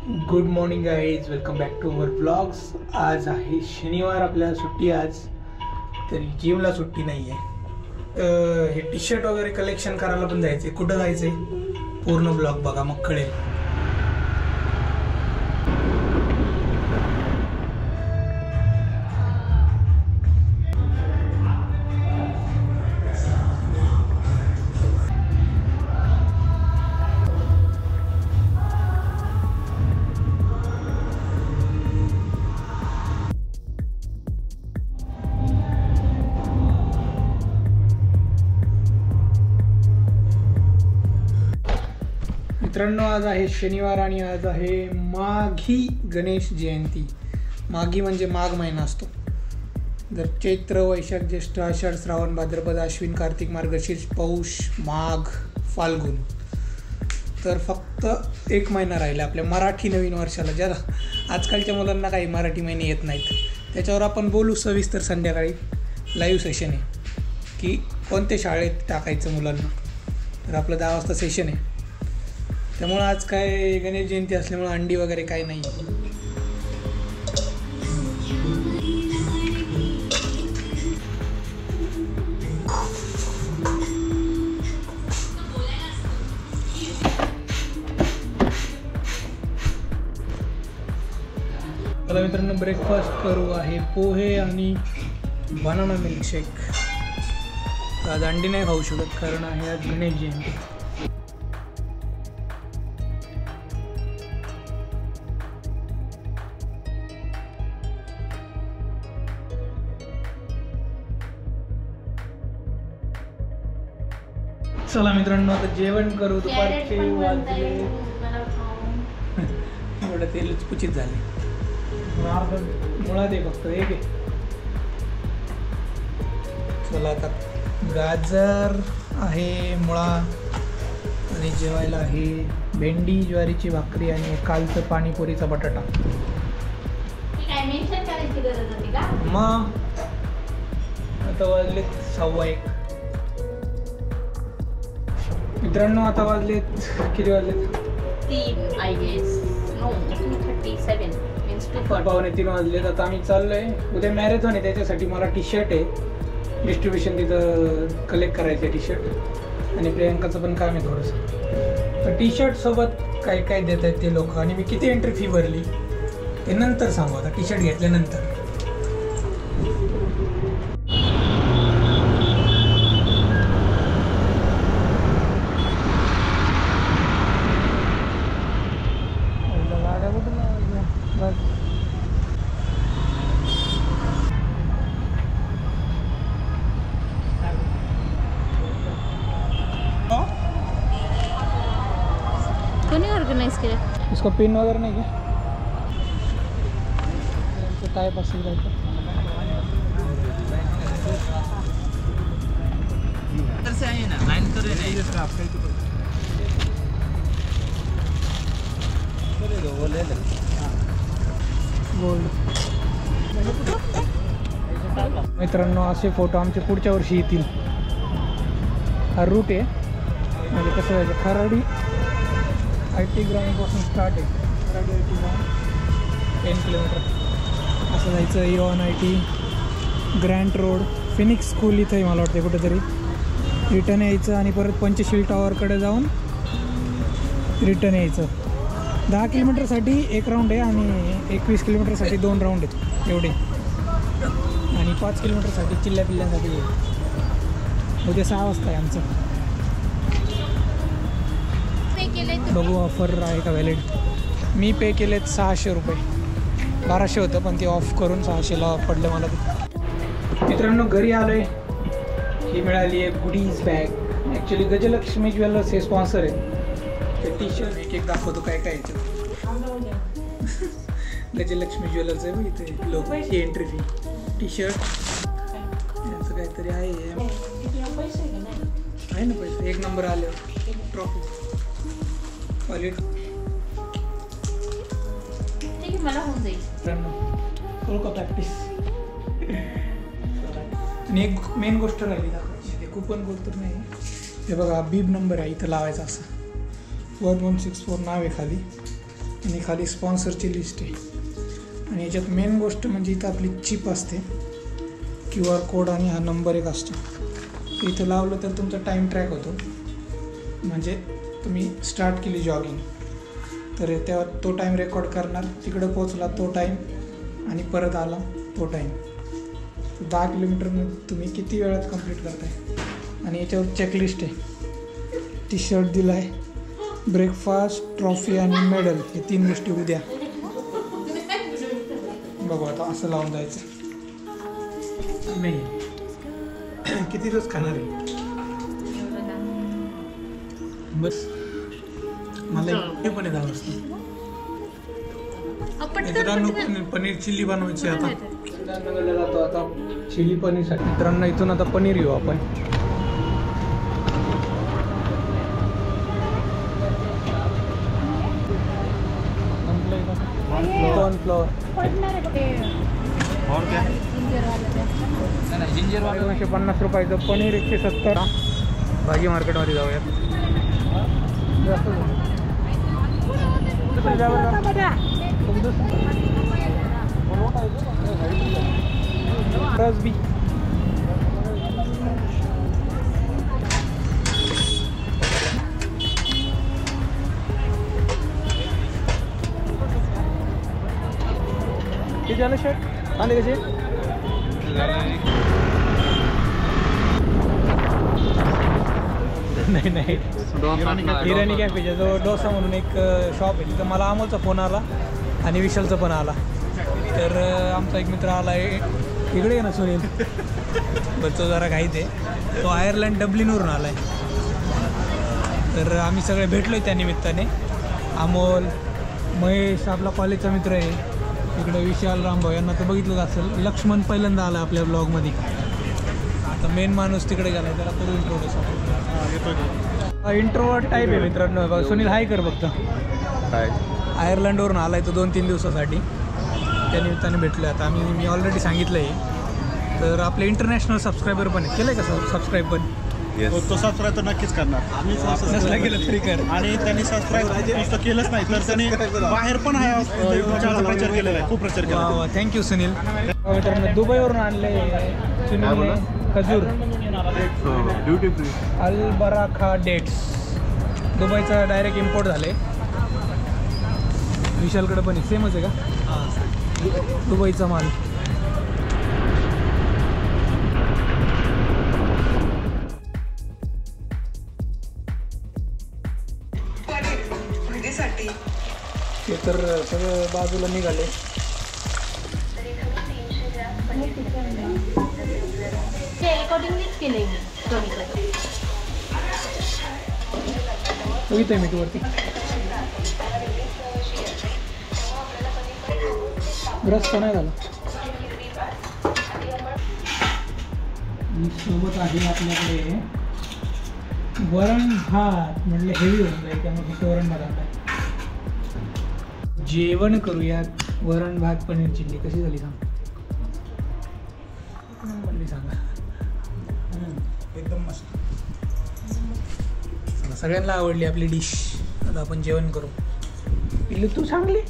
Good morning guys, welcome back to our blogs. आज आहे शनिवार, आपल्याला सुट्टी आज, तरी जिमला सुट्टी नाही आहे. हे टी शर्ट वगैरे कलेक्शन करायला पण जायचे. कुठं जायचे पूर्ण ब्लॉग बघा मग कळेल. मित्रांनो, आज आहे शनिवार आणि आज आहे माघी गणेश जयंती. माघी म्हणजे माघ महिना असतो. जर चैत्र, वैशाख, ज्येष्ठ, आषाढ, श्रावण, भाद्रपद, अश्विन, कार्तिक, मार्गशीर्ष, पौष, माघ, फाल्गुन, तर फक्त एक महिना राहिला आपल्या मराठी नवीन वर्षाला. ज्याला आजकालच्या मुलांना काही मराठी महिने येत नाहीत, त्याच्यावर आपण बोलू सविस्तर. संध्याकाळी लाईव्ह सेशन आहे की कोणत्या शाळेत टाकायचं मुलांना. तर आपलं 10 वाजता सेशन आहे. त्यामुळं आज काय गणेश जयंती असल्यामुळं अंडी वगैरे काही नाही. चला मित्रांनो, ब्रेकफास्ट करू. आहे पोहे आणि बनाना मिल्कशेक. आज अंडी नाही खाऊ शकत कारण आहे आज गणेश जयंती. चला मित्रांनो, आता जेवण करू. दुपारचे वाजले एवढं तेलच पुचित झाले. मुळात आहे फक्त एक आहे. चला आता गाजर आहे, मुळा, आणि जेवायला आहे भेंडी, ज्वारीची भाकरी आणि कालचं पाणीपुरीचा बटाटा. मग आता वाजले 1:15. मित्रांनो, आता वाजलेत किती वाजलेत? 3 आय गेस. नो 2:37 मीन्स 2:15 वाजलेत. आता आम्ही चाललोय. उद्या मॅरेथॉन आहे, त्याच्यासाठी मला टी शर्ट आहे डिस्ट्रीब्युशन तिथं कलेक्ट करायचं आहे टी शर्ट. आणि प्रियांकाचं पण काम आहे थोडंसं. तर टी शर्ट सोबत काय काय देत आहेत ते लोक, आणि मी किती एंट्री फी भरली ते नंतर सांगू. आता टी शर्ट घेतल्यानंतर. कोणी ऑर्गनाइज केलं? इसका पिन वगैरे नाही का? टाइप असेल काय गोल्ड. मित्रांनो, असे फोटो आमचे पुढच्या वर्षी येतील. हा रूट आहे, म्हणजे कसं व्हायचं, खराडी IT ग्राउंडपासून स्टार्ट आहे. खराडी IT ग्राउंड 10 किलोमीटर असं जायचं. Iron IT, Grant road, Phoenix school इथं आहे मला वाटते कुठेतरी. रिटर्न यायचं आणि परत पंचशील टॉवरकडे जाऊन रिटर्न यायचं. 10 किलोमीटरसाठी एक राऊंड आहे आणि 21 किलोमीटरसाठी 2 राऊंड आहेत एवढे. आणि 5 किलोमीटरसाठी चिल्ल्या पिल्ल्यांसाठी आहे. उद्या 6 वाजता आहे आमचं. बघू ऑफर आहे का व्हॅलिड. मी पे केलेत 600 रुपये. 1200 होतं पण ते ऑफ करून 600ला पडलं मला ते. मित्रांनो, घरी आलो आहे. ही मिळाली आहे goodies bag. Actually Gajalakshmi jewellers हे स्पॉन्सर आहे. ते टी शर्ट एक दाखवतो काय काय याच्यात. गजलक्ष्मी ज्वेलर्स आहे बघ इथे लोक. ही एंट्री फी. टी शर्ट यांचं काहीतरी आहे ना पैसे. 1 नंबर आल्यावर ट्रॉफी क्वालिटी. ठीक आहे, मला होऊन जाईल. का प्रॅक्टिस. आणि एक मेन गोष्ट राहिली दाखवायची, ते कुपन कोड तर नाही. हे बघा, बीब नंबर आहे इथं लावायचा. असं 1164 नाव आहे खाली. आणि खाली स्पॉन्सरची लिस्ट आहे. आणि याच्यात मेन गोष्ट म्हणजे इथं आपली चिप असते, QR कोड आणि हा नंबर एक असतो. इथं लावलं तर तुमचा टाईम ट्रॅक होतो. म्हणजे तुम्ही स्टार्ट केली जॉगिंग तर तेव्हा तो टाईम रेकॉर्ड करणार, तिकडं पोचला तो टाईम आणि परत आला तो टाईम. 10 किलोमीटरमध्ये तुम्ही किती वेळात कंप्लीट करताय. आणि याच्यावर चेकलिस्ट आहे. टी शर्ट दिला आहे, ब्रेकफास्ट, ट्रॉफी आणि मेडल हे 3 गोष्टी उद्या. बघू आता असं लावून जायचं. नाही किती दिवस खाणार आहे बस. मला हे पण 10 वाजता पनीर चिल्ली बनवायची. आता जातो आता चिली पनीरसाठी. मित्रांनो इथून आता पनीर घेऊ आपण. कॉर्नफ्लोअर 250 रुपयाचं पनीर 170. भाजी मार्केटमध्ये जाऊयात. रसबी किती झालं शर्ट आले कसे. नाही हिराणी कॅफेच्या जवळ डोसा म्हणून एक शॉप आहे. तिथं मला अमोलचा फोन आला आणि विशालचा पण आला. तर आमचा एक मित्र आला आहे इकडे आहे ना सुनील, बच्चो जरा घाईत आहे. तो आयर्लंड डब्लिनवरून आला आहे. तर आम्ही सगळे भेटलो आहे त्या निमित्ताने. अमोल, महेश आपला कॉलेजचा मित्र आहे. इकडे विशाल, रामभाऊ यांना तर बघितलं असेल. लक्ष्मण पहिल्यांदा आला आपल्या ब्लॉगमध्ये. आता मेन माणूस तिकडे गेला आहे, त्याला करू इंट्रोड्यूस. इंट्रोवर्ट टाईप आहे मित्रांनो. सुनील हाय कर फक्त. आयर्लंडवरून आला आहे तो 2-3 दिवसासाठी. त्या निमित्ताने भेटलो आता आम्ही. मी ऑलरेडी सांगितलं आहे. तर आपले इंटरनॅशनल सबस्क्रायबर पण आहे. केलं आहे का सबस्क्राईब पण? तो सबस्क्राईब तर नक्कीच करणार. नसला केलं तरी कर. आणि त्यांनी सबस्क्राईब नुसतं केलंच नाही तर त्यांनी बाहेर पण प्रचार केलेला आहे, खूप प्रचार केला. वा थँक्यू सुनील. मित्रांनो दुबईवरून आणले सुनील खजूर ड्युटी फ्री अल-बराखा डेट्स. दुबईचा डायरेक्ट इम्पोर्ट झाले. विशालकडे पण सेमच आहे का दुबईचा माल. ते तर सगळं बाजूला निघाले. बघितलं मी वरती. रस्ता नाही झाला. सोबत आहे आपल्याकडे वरण भात. म्हटलं हेवी होऊन जाईल त्यामुळे वरण भात आणलाय. जेवण करूयात. वरण भात पनीर चिल्ली कशी झाली सांग. सांगा एकदम मस्त. सगळ्यांना आवडली आपली डिश. आता आपण जेवण करू. पिल्लू तू सांगली.